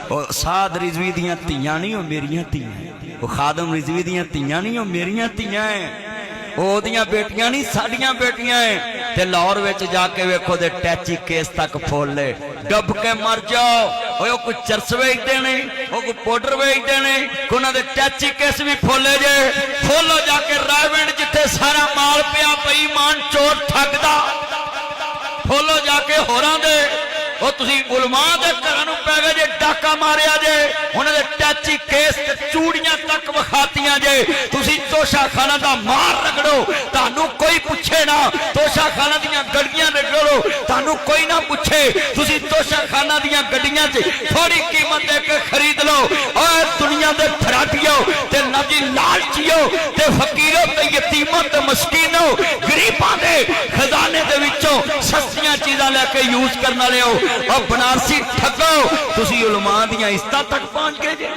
साद रिजवी दियां धीयां नहीं, मेरियां धीयां। वो खादम रिजवी दियां धीयां नहीं, मेरियां धीयां है। ओदियां बेटियां नहीं, साडियां बेटियां है। ते लाहौर विच जाके वेखो दे टैची केस तक फुल डब के मर जाओ। वो कोई चरस वेचते ने, वो कोई पाउडर वेचते ने, उन्होंने दे टैची केस भी फुले जे। फुलो जाके रायविंड जिथे सारा माल पिया बेईमान चोर ठगदा, फुलो जाके होरां दे वो तुसी उलमा दे घरां नूं पै गए जे, डाका मारिया जे, उन्होंने टैची केस चूड़ियां तक विखातियां जे। तुसी तोशाखाना दा मार रगड़ो, तानू कोई पुछे ना। तोशाखाना दियां गड्डियां रगड़ो, तानू कोई ना पुछे। तुसी तोशाखाना दियां गड्डियां च थोड़ी कीमत दे के खरीद लो। और दुनिया दे फराटियो ते नबी लालचियो ते फकीरो ते यतीमों ते मस्कीनों गरीबां दे खजाने दे विचों सस्तियां चीज़ां लैके यूज करन वाले हो। और बनारसी ठगो, तुसी उलमा दियां इज्जतां तक पहुंच गए जे।